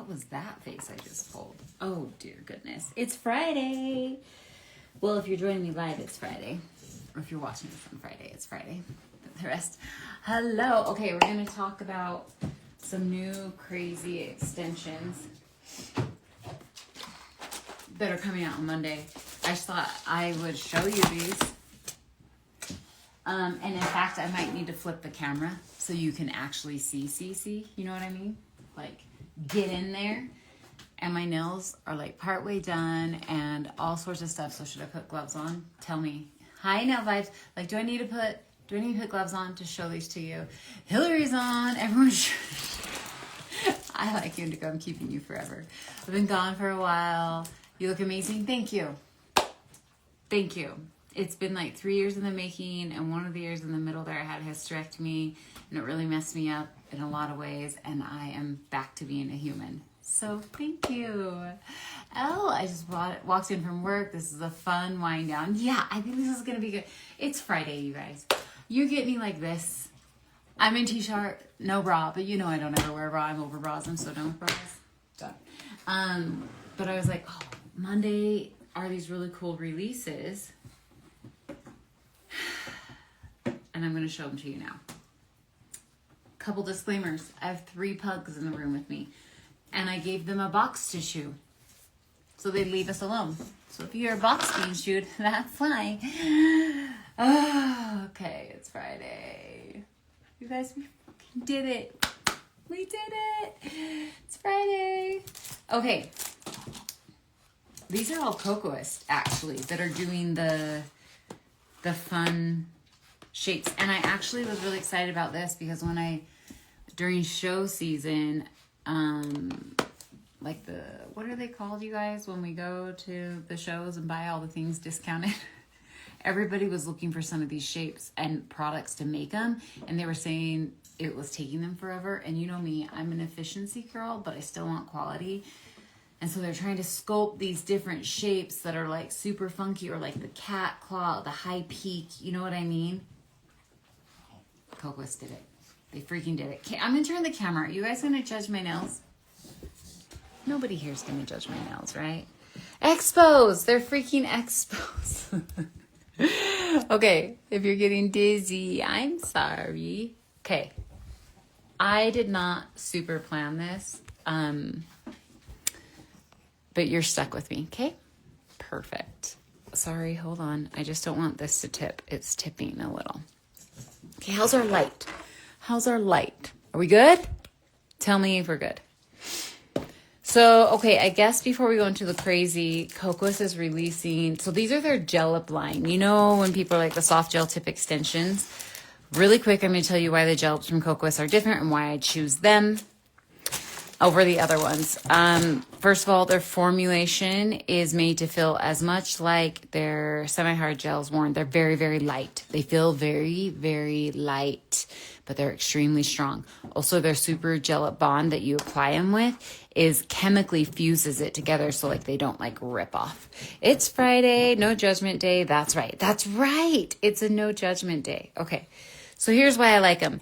What was that face I just pulled? Oh, dear goodness. It's Friday. Well, if you're joining me live, it's Friday. Or if you're watching this on Friday, it's Friday. But the rest. Hello. Okay, we're going to talk about some new crazy extensions that are coming out on Monday. I just thought I would show you these. And in fact, I might need to flip the camera so you can actually see. You know what I mean? Like, get in there. And my nails are like partway done and all sorts of stuff. So should I put gloves on? Tell me. Hi, nail vibes. Like, do I need to put gloves on to show these to you? Hillary's on. Everyone's. I like you, Indigo. I'm keeping you forever. I've been gone for a while. You look amazing. Thank you. Thank you. It's been like 3 years in the making, and one of the years in the middle there I had a hysterectomy, and it really messed me up in a lot of ways, and I am back to being a human. So thank you. Oh, I just walked in from work. This is a fun wind down. Yeah, I think this is going to be good. It's Friday, you guys. You get me like this. I'm in t-shirt, no bra, but you know I don't ever wear a bra. I'm over bras. I'm so done with bras. Done. But I was like, oh, Monday are these really cool releases. And I'm going to show them to you now. Couple disclaimers. I have 3 pugs in the room with me. And I gave them a box to chew. So they leave us alone. So if you hear a box being chewed, that's why. Oh, okay, it's Friday. You guys, we fucking did it. We did it. It's Friday. Okay. These are all Kokoist, actually, that are doing the fun shapes. And I actually was really excited about this because during show season, like what are they called, you guys, when we go to the shows and buy all the things discounted? Everybody was looking for some of these shapes and products to make them, and they were saying it was taking them forever. And you know me, I'm an efficiency girl, but I still want quality. And so they're trying to sculpt these different shapes that are like super funky, or like the cat claw, the high peak, you know what I mean? Kokoist did it. They freaking did it. Okay, I'm going to turn the camera. Are you guys going to judge my nails? Nobody here's going to judge my nails, right? Expos! They're freaking expos. Okay, if you're getting dizzy, I'm sorry. Okay. I did not super plan this. But you're stuck with me, okay? Perfect. Sorry, hold on. I just don't want this to tip. It's tipping a little. Okay, how's our light? How's our light? Are we good? Tell me if we're good. So, okay, I guess before we go into the crazy, Kokoist is releasing, so these are their Gelip line. You know when people are like the soft gel tip extensions? Really quick, I'm going to tell you why the Gelips from Kokoist are different and why I choose them over the other ones. First of all, their formulation is made to feel as much like their semi-hard gels worn. They're very, very light. They feel very, very light, but they're extremely strong. Also, their super Gelip bond that you apply them with is chemically fuses it together so like they don't like rip off. It's Friday, no judgment day. That's right. That's right. It's a no judgment day. Okay. So here's why I like them.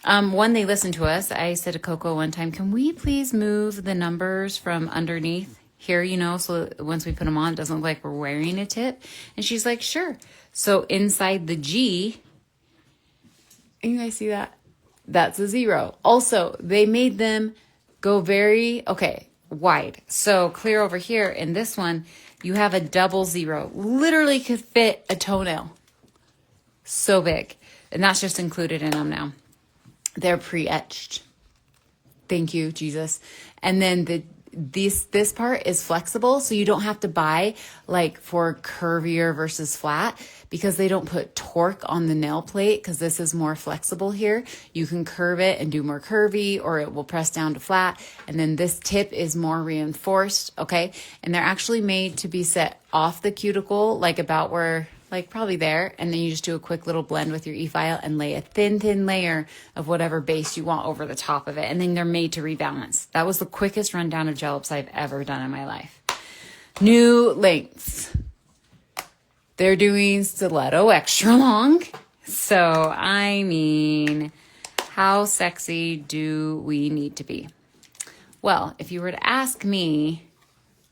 One, they listen to us. I said to Coco one time, can we please move the numbers from underneath here, you know, so once we put them on, it doesn't look like we're wearing a tip. And she's like, sure. So inside the G, you guys see that? That's a 0. Also, they made them go very, wide. So clear over here in this one, you have a double 0. Literally could fit a toenail. So big. And that's just included in them now. They're pre-etched. Thank you, Jesus. And then this part is flexible, so you don't have to buy like for curvier versus flat because they don't put torque on the nail plate because this is more flexible here. You can curve it and do more curvy, or it will press down to flat. And then this tip is more reinforced, okay? And they're actually made to be set off the cuticle, like about where, like probably there, and then you just do a quick little blend with your e-file and lay a thin layer of whatever base you want over the top of it, and then they're made to rebalance. That was the quickest rundown of Gelips I've ever done in my life. New lengths. They're doing stiletto extra long. So, I mean, how sexy do we need to be? Well, if you were to ask me,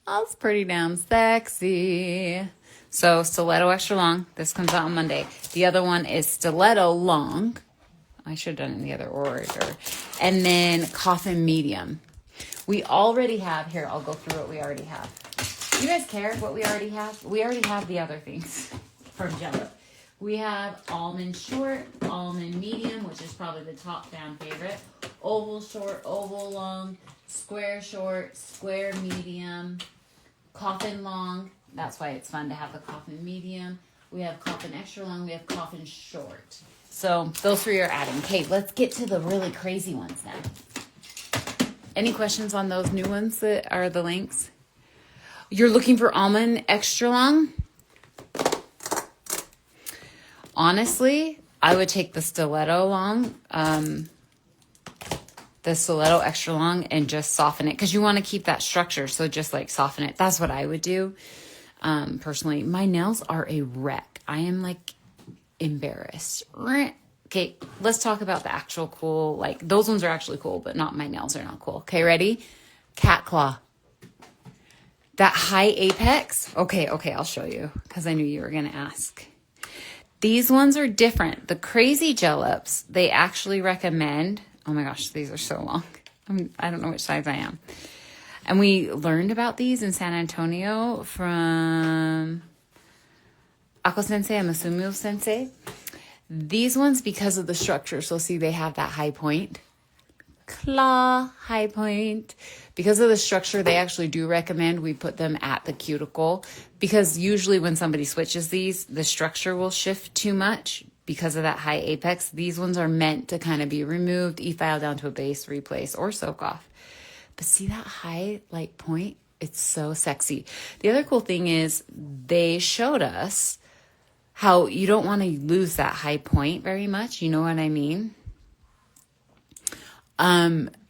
that's pretty damn sexy. So stiletto extra long. This comes out on Monday. The other one is stiletto long. I should have done it in the other order. And then coffin medium. We already have, here, I'll go through what we already have. Do you guys care what we already have? We already have the other things from Gelip. We have almond short, almond medium, which is probably the top down favorite. Oval short, oval long, square short, square medium, coffin long. That's why it's fun to have the coffin medium. We have coffin extra long. We have coffin short. So those three are adding. Okay, let's get to the really crazy ones now. Any questions on those new ones that are the links? You're looking for almond extra long? Honestly, I would take the stiletto long, the stiletto extra long, and just soften it because you want to keep that structure. So just like soften it. That's what I would do. Personally, my nails are a wreck. I am like embarrassed. Okay, let's talk about the actual cool. Like those ones are actually cool, but not my nails are not cool. Okay, ready? Cat claw. That high apex. Okay, I'll show you because I knew you were gonna ask. These ones are different. The Crazy Gelips, they actually recommend. Oh my gosh, these are so long. I don't know which size I am. And we learned about these in San Antonio from Ako Sensei and Masumu Sensei. These ones, because of the structure, so see they have that high point. Claw, high point. Because of the structure, they actually do recommend we put them at the cuticle. Because usually when somebody switches these, the structure will shift too much because of that high apex. These ones are meant to kind of be removed, e-file down to a base, replace, or soak off. But see that high like point? It's so sexy. The other cool thing is they showed us how you don't want to lose that high point very much. You know what I mean?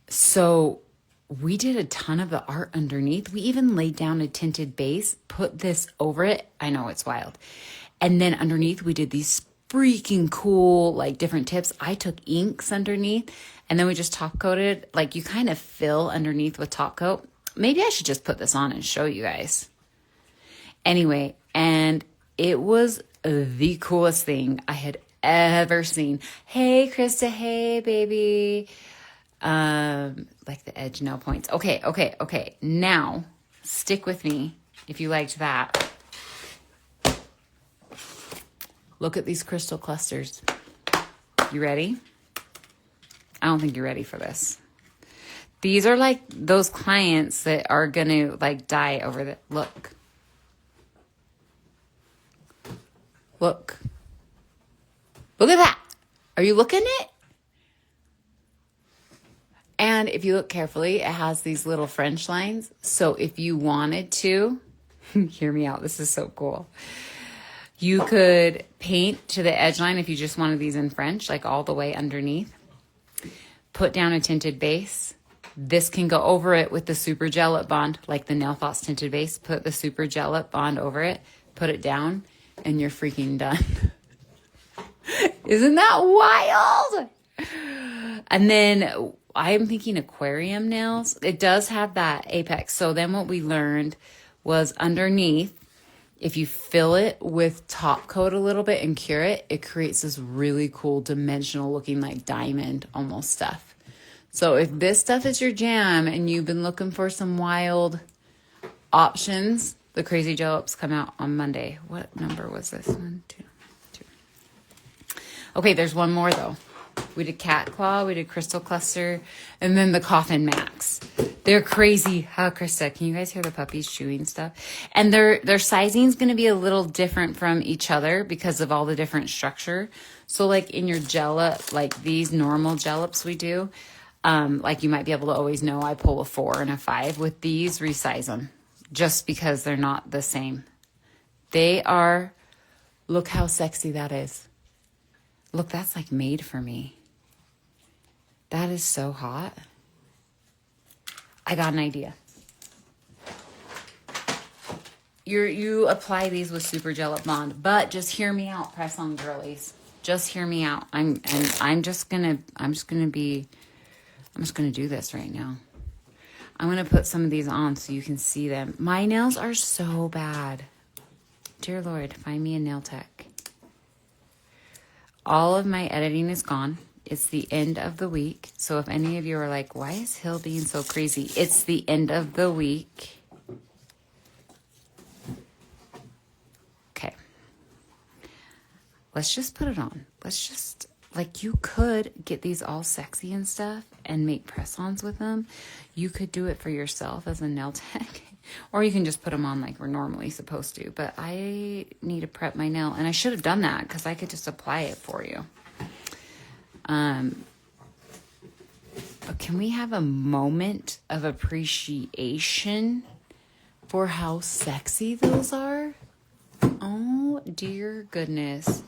So we did a ton of the art underneath. We even laid down a tinted base, put this over it. I know it's wild. And then underneath we did these freaking cool, like different tips. I took inks underneath and then we just top coated. Like you kind of fill underneath with top coat. Maybe I should just put this on and show you guys. Anyway, and it was the coolest thing I had ever seen. Hey, Krista. Hey, baby. Like the edge nail points. Okay. Now, stick with me if you liked that. Look at these crystal clusters. You ready? I don't think you're ready for this. These are like those clients that are going to like die over the... Look. Look at that. Are you looking at it? And if you look carefully, it has these little French lines. So if you wanted to, hear me out, this is so cool. You could paint to the edge line if you just wanted these in French, like all the way underneath. Put down a tinted base. This can go over it with the Super Gelip bond, like the Nail Thoughts tinted base. Put the Super Gelip bond over it, put it down, and you're freaking done. Isn't that wild? And then I'm thinking aquarium nails. It does have that apex. So then what we learned was underneath, if you fill it with top coat a little bit and cure it, it creates this really cool dimensional looking like diamond almost stuff. So if this stuff is your jam and you've been looking for some wild options, the Crazy Gelips come out on Monday. What number was this? 1, 2, 2. Okay, there's one more though. We did cat claw, we did crystal cluster, and then the coffin max. They're crazy. Huh, Krista? Can you guys hear the puppies chewing stuff? And their sizing is going to be a little different from each other because of all the different structure. So like in your Gelip, like these normal Gelips we do, like you might be able to always know I pull a 4 and a 5. With these, resize them just because they're not the same. They are, look how sexy that is. Look, that's like made for me. That is so hot. I got an idea. You apply these with Super Gelip Bond, but just hear me out, press on girlies. Just hear me out. I'm just gonna do this right now. I'm going to put some of these on so you can see them. My nails are so bad. Dear Lord, find me a nail tech. All of my editing is gone. It's the end of the week. So if any of you are like, why is Hill being so crazy? It's the end of the week. Okay. Let's just put it on. Let's just, like, you could get these all sexy and stuff and make press-ons with them. You could do it for yourself as a nail tech. Or you can just put them on like we're normally supposed to. But I need to prep my nail. And I should have done that because I could just apply it for you. But can we have a moment of appreciation for how sexy those are? Oh, dear goodness.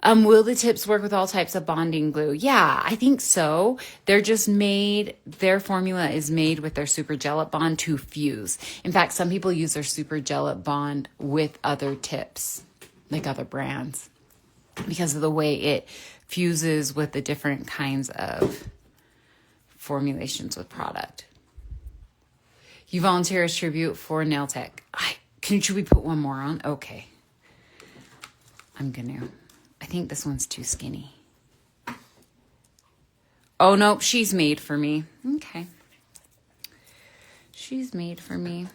Will the tips work with all types of bonding glue? Yeah, I think so. They're just made, their formula is made with their Super Gelip bond to fuse. In fact, some people use their Super Gelip bond with other tips, like other brands, because of the way it fuses with the different kinds of formulations with product. You volunteer as tribute for nail tech. Should we put one more on? Okay. I think this one's too skinny. Oh, no, she's made for me. Okay. She's made for me.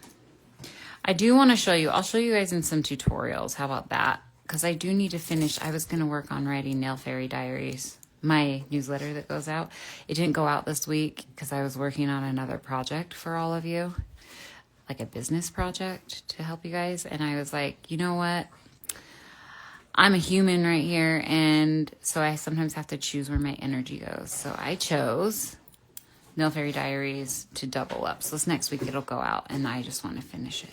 I do want to show you. I'll show you guys in some tutorials. How about that? Because I do need to finish. I was going to work on writing Nail Fairy Diaries, my newsletter that goes out. It didn't go out this week because I was working on another project for all of you, like a business project to help you guys. And I was like, you know what? I'm a human right here, and so I sometimes have to choose where my energy goes. So I chose Nail Fairy Diaries to double up. So this next week it'll go out, and I just want to finish it.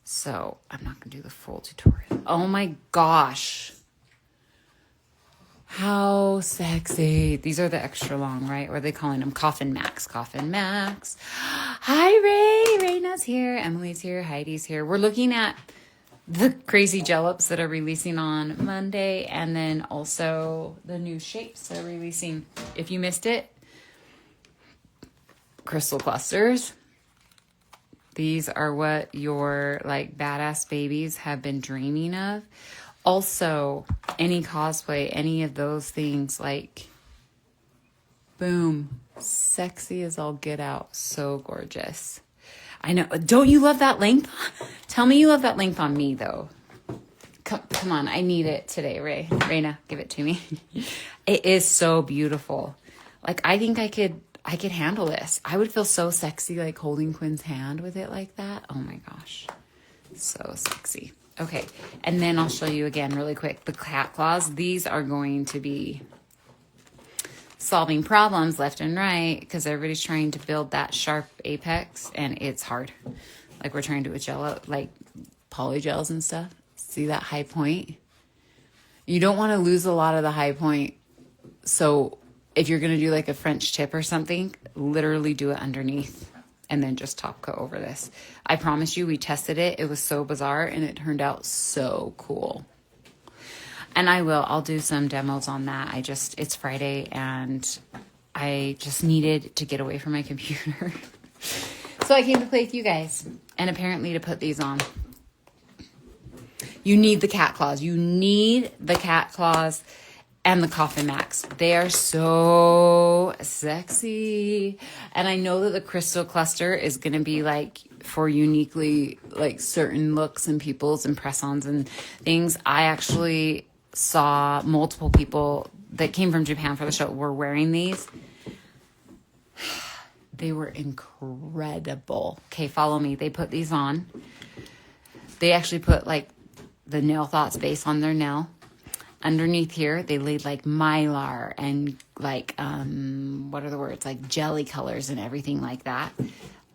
So I'm not going to do the full tutorial. Oh my gosh. How sexy. These are the extra long, right? Or are they calling them Coffin Max? Coffin Max. Hi, Ray. Raina's here. Emily's here. Heidi's here. We're looking at the Crazy Gelips that are releasing on Monday, and then also the new shapes that are releasing. If you missed it, crystal clusters. These are what your like badass babies have been dreaming of. Also, any cosplay, any of those things, like, boom, sexy as all get out. So gorgeous. I know. Don't you love that length? Tell me you love that length on me, though. Come on. I need it today, Ray. Raina, give it to me. It is so beautiful. Like, I think I could handle this. I would feel so sexy, like, holding Quinn's hand with it like that. Oh, my gosh. So sexy. Okay. And then I'll show you again really quick the cat claws. These are going to be solving problems left and right because everybody's trying to build that sharp apex, and it's hard. Like we're trying to do with gel, like polygels and stuff. See that high point? You don't want to lose a lot of the high point. So if you're going to do like a French tip or something, literally do it underneath and then just top coat over this. I promise you, we tested it. It was so bizarre and it turned out so cool. And I'll do some demos on that. It's Friday and I just needed to get away from my computer. So I came to play with you guys and apparently to put these on. You need the cat claws. You need the cat claws and the Coffin Max. They are so sexy. And I know that the crystal cluster is going to be like for uniquely like certain looks and people's and press-ons and things. I actually saw multiple people that came from Japan for the show were wearing these. They were incredible. Okay, follow me. They put these on. They actually put like the Nail Thoughts base on their nail. Underneath here, they laid like mylar and like, what are the words? Like jelly colors and everything like that.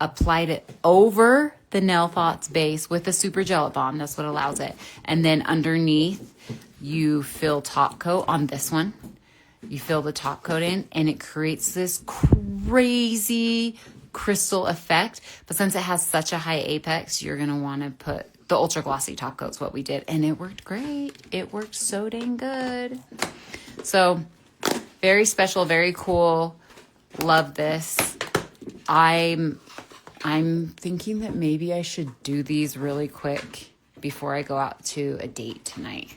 Applied it over the Nail Thoughts base with a Super Gelip Balm. That's what allows it. And then underneath, you fill top coat on this one. You fill the top coat in and it creates this crazy crystal effect. But since it has such a high apex, you're going to want to put the ultra glossy top coat's what we did. And it worked great. It worked so dang good. So very special, very cool. Love this. I'm thinking that maybe I should do these really quick before I go out to a date tonight.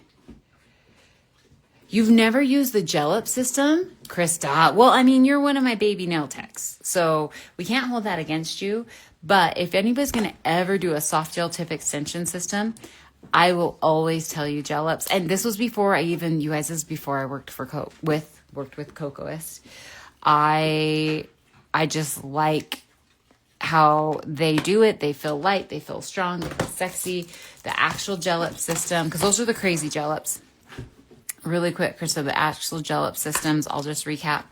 You've never used the Gelip system, Krista? Well, I mean, you're one of my baby nail techs, so we can't hold that against you. But if anybody's going to ever do a soft gel tip extension system, I will always tell you Gelips. And this was before I even, you guys, this is before I worked for worked with Kokoist. I just like how they do it. They feel light, they feel strong, they feel sexy. The actual Gelip system, because those are the Crazy Gelips. Really quick, Krista, the actual Gelip systems, I'll just recap,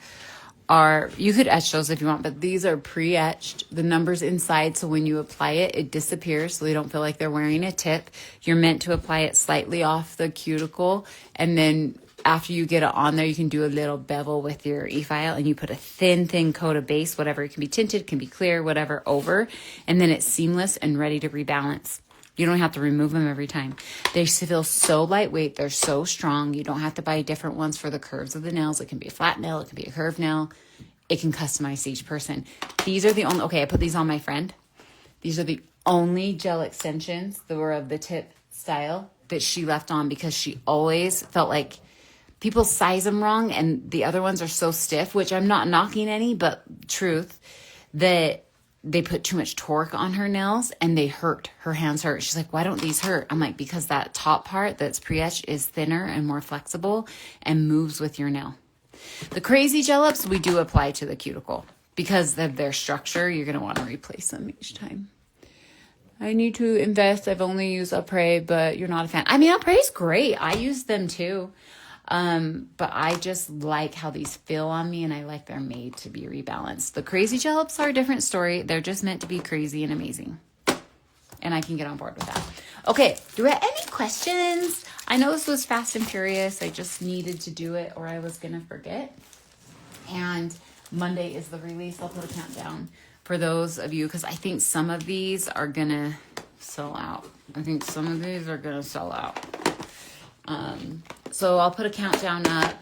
are, you could etch those if you want, but these are pre-etched. The numbers inside, so when you apply it, it disappears, so they don't feel like they're wearing a tip. You're meant to apply it slightly off the cuticle, and then after you get it on there, you can do a little bevel with your e-file, and you put a thin coat of base, whatever. It can be tinted, can be clear, whatever, over, and then it's seamless and ready to rebalance. You don't have to remove them every time. They feel so lightweight. They're so strong. You don't have to buy different ones for the curves of the nails. It can be a flat nail. It can be a curved nail. It can customize to each person. These are the only, okay, I put these on my friend. These are the only gel extensions that were of the tip style that she left on, because she always felt like people size them wrong, and the other ones are so stiff, which I'm not knocking any, but truth, that they put too much torque on her nails and they hurt. Her hands hurt. She's like, why don't these hurt? I'm like, because that top part that's pre-etched is thinner and more flexible and moves with your nail. The Crazy Gelips we do apply to the cuticle because of their structure. You're going to want to replace them each time. I need to invest. I've only used Après, but you're not a fan. I mean, Apré's great. I use them too. But I just like how these feel on me, and I like they're made to be rebalanced. The Crazy Gelips are a different story. They're just meant to be crazy and amazing. And I can get on board with that. Okay, do we have any questions? I know this was fast and furious. I just needed to do it or I was going to forget. And Monday is the release. I'll put a countdown for those of you, because I think some of these are going to sell out. So I'll put a countdown up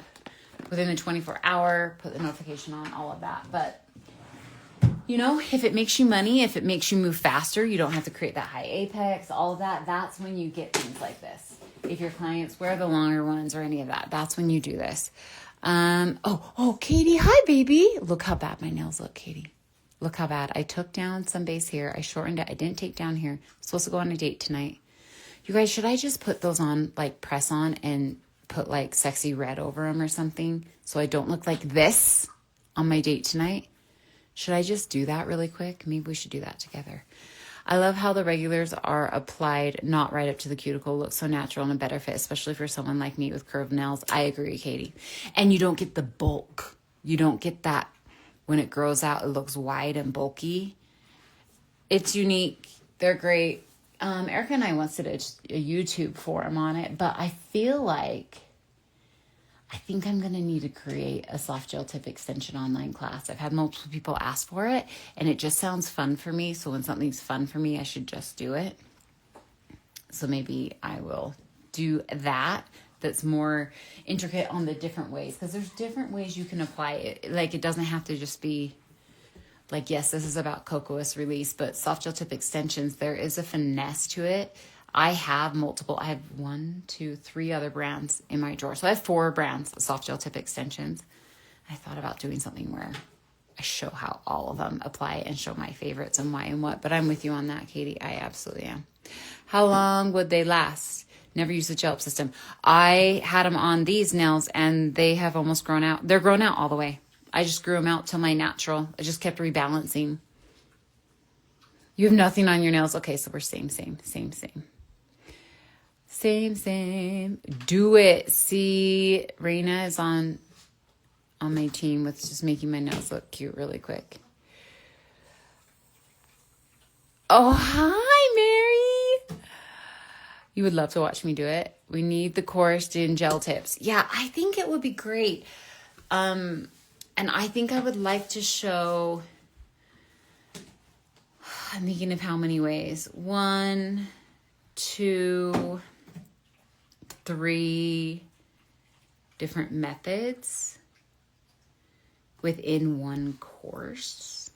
within the 24-hour, put the notification on, all of that. But, you know, if it makes you money, if it makes you move faster, you don't have to create that high apex, all of that. That's when you get things like this. If your clients wear the longer ones or any of that, that's when you do this. Oh, Katie, hi, baby. Look how bad my nails look, Katie. Look how bad. I took down some base here. I shortened it. I didn't take down here. I'm supposed to go on a date tonight. You guys, should I just put those on, like press on and put like sexy red over them or something so I don't look like this on my date tonight? Should I just do that really quick? Maybe we should do that together. I love how the regulars are applied, not right up to the cuticle. Looks so natural and a better fit, especially for someone like me with curved nails. I agree, Katie. And you don't get the bulk. You don't get that when it grows out, it looks wide and bulky. It's unique. They're great. Erica and I once did a YouTube forum on it, but I feel like I think I'm going to need to create a soft gel tip extension online class. I've had multiple people ask for it, and it just sounds fun for me. So when something's fun for me, I should just do it. So maybe I will do that. That's more intricate on the different ways, because there's different ways you can apply it. Like, it doesn't have to just be like, yes, this is about Kokoist release, but soft gel tip extensions, there is a finesse to it. I have 1, 2, 3 other brands in my drawer. So I have 4 brands of soft gel tip extensions. I thought about doing something where I show how all of them apply and show my favorites and why and what. But I'm with you on that, Katie. I absolutely am. How long would they last? Never used the Gelip system. I had them on these nails and they have almost grown out. They're grown out all the way. I just grew them out till my natural. I just kept rebalancing. You have nothing on your nails. Okay, so we're same. Do it. See, Raina is on my team with just making my nails look cute really quick. Oh, hi, Mary. You would love to watch me do it. We need the Kokoist in gel tips. Yeah, I think it would be great. And I think I would like to show, I'm thinking of how many ways. 1, 2, 3 different methods within one course.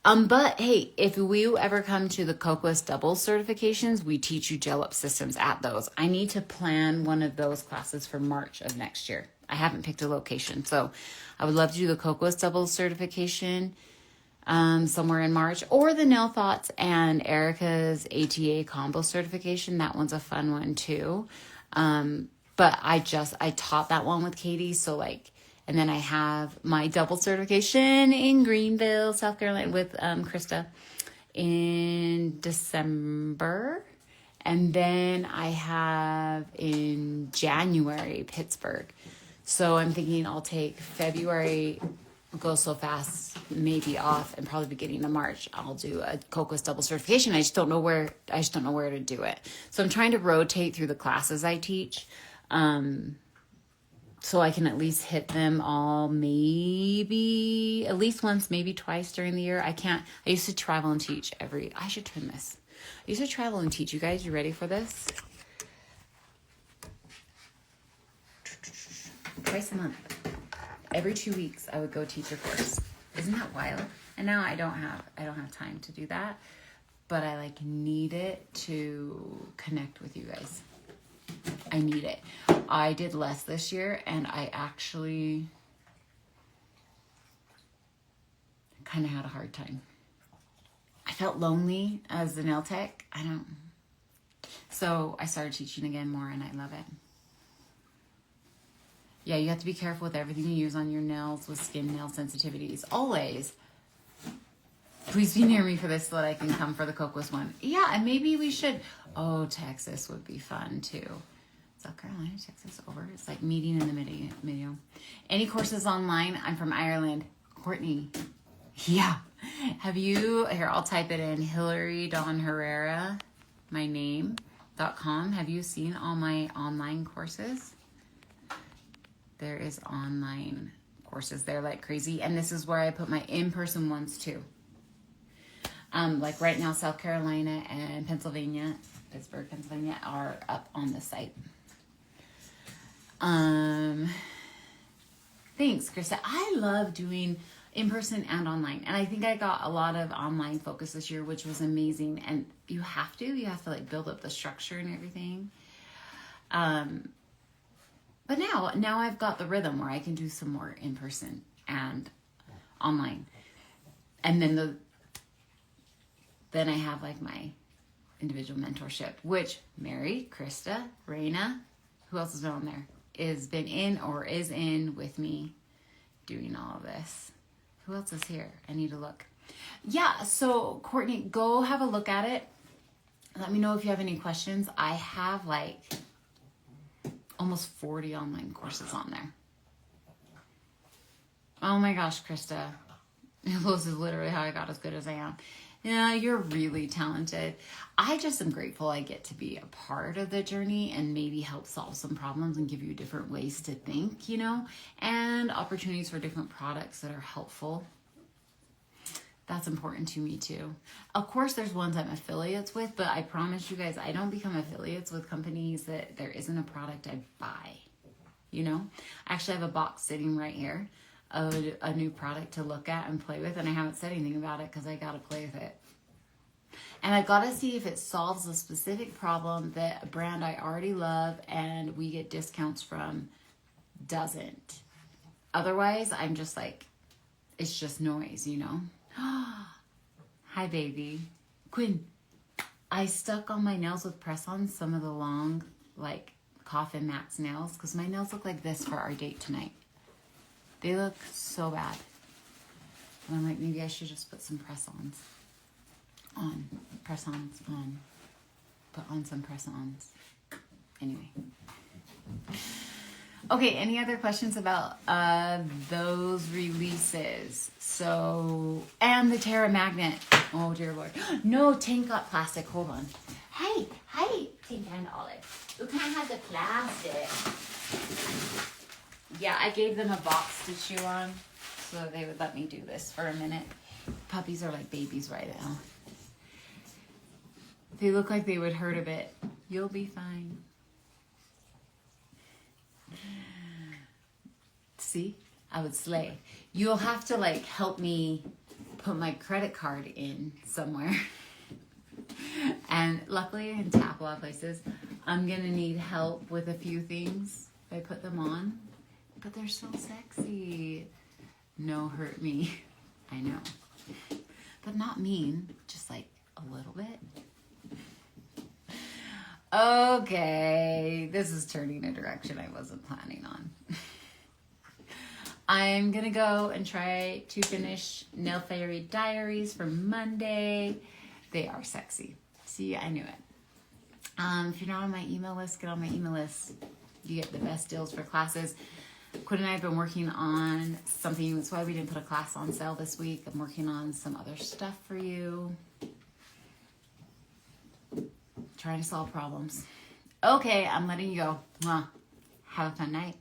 But hey, if we ever come to the Kokoist double certifications, we teach you Gelip systems at those. I need to plan one of those classes for March of next year. I haven't picked a location, so I would love to do the Kokoist double certification somewhere in March, or the Nail Thoughts and Erica's ATA combo certification. That one's a fun one too. But I taught that one with Katie, so like. And then I have my double certification in Greenville, South Carolina with Krista in December. And then I have in January, Pittsburgh. So I'm thinking I'll take February, go so fast, maybe off, and probably beginning of March, I'll do a Kokoist double certification. I just don't know where to do it. So I'm trying to rotate through the classes I teach. So I can at least hit them all, maybe at least once, maybe twice during the year. I used to travel and teach I should turn this. I used to travel and teach. You guys, you ready for this? Twice a month. Every 2 weeks, I would go teach a course. Isn't that wild? And now I don't have time to do that, but I like need it to connect with you guys. I need it. I did less this year, and I actually kind of had a hard time. I felt lonely as a nail tech. So I started teaching again more, and I love it. Yeah, you have to be careful with everything you use on your nails with skin nail sensitivities. Always. Please be near me for this so that I can come for the Kokoist one. Yeah, and maybe we should. Oh, Texas would be fun too. South Carolina, Texas, over. It's like meeting in the middle. Any courses online? I'm from Ireland. Courtney. Yeah. Here, I'll type it in. Hillary Dawn Herrera, my name.com. Have you seen all my online courses? There is online courses there like crazy. And this is where I put my in-person ones too. Like right now, South Carolina and Pittsburgh, Pennsylvania are up on the site. Thanks, Krista. I love doing in-person and online. And I think I got a lot of online focus this year, which was amazing. And you have to like build up the structure and everything. But now I've got the rhythm where I can do some more in-person and online. And then I have like my individual mentorship, which Mary, Krista, Raina, who else has been on there, is in with me doing all of this. Who else is here? I need to look. Yeah, so Courtney, go have a look at it. Let me know if you have any questions. I have like almost 40 online courses on there. Oh my gosh, Krista. This is literally how I got as good as I am. Yeah, you're really talented. I just am grateful I get to be a part of the journey and maybe help solve some problems and give you different ways to think, and opportunities for different products that are helpful. That's important to me too. Of course, there's ones I'm affiliates with, but I promise you guys, I don't become affiliates with companies that there isn't a product I buy. I actually have a box sitting right here of a new product to look at and play with, and I haven't said anything about it because I got to play with it. And I've got to see if it solves a specific problem that a brand I already love and we get discounts from doesn't. Otherwise, I'm just like, it's just noise, Hi, baby. Quinn, I stuck on my nails with press-ons some of the long, like, Coffin Max nails because my nails look like this for our date tonight. They look so bad. And I'm like, maybe I should just put some press-ons on. Press-ons on. Put on some press-ons. Anyway. Okay, any other questions about those releases? So, and the Terra Magnet. Oh, dear Lord. No, Tank got plastic. Hold on. Hey, Tank and Olive. You can't have the plastic. Yeah, I gave them a box to chew on so they would let me do this for a minute. Puppies are like babies right now. They look like they would hurt a bit. You'll be fine. See? I would slay. You'll have to like help me put my credit card in somewhere. And luckily I can tap a lot of places. I'm gonna need help with a few things if I put them on. But they're so sexy. No hurt me. I know. But not mean, just like a little bit. Okay, this is turning a direction I wasn't planning on. I'm gonna go and try to finish Nail Fairy Diaries for Monday. They are sexy. See, I knew it. If you're not on my email list, get on my email list. You get the best deals for classes. Quinn and I have been working on something. That's why we didn't put a class on sale this week. I'm working on some other stuff for you. Trying to solve problems. Okay, I'm letting you go. Mwah. Have a fun night.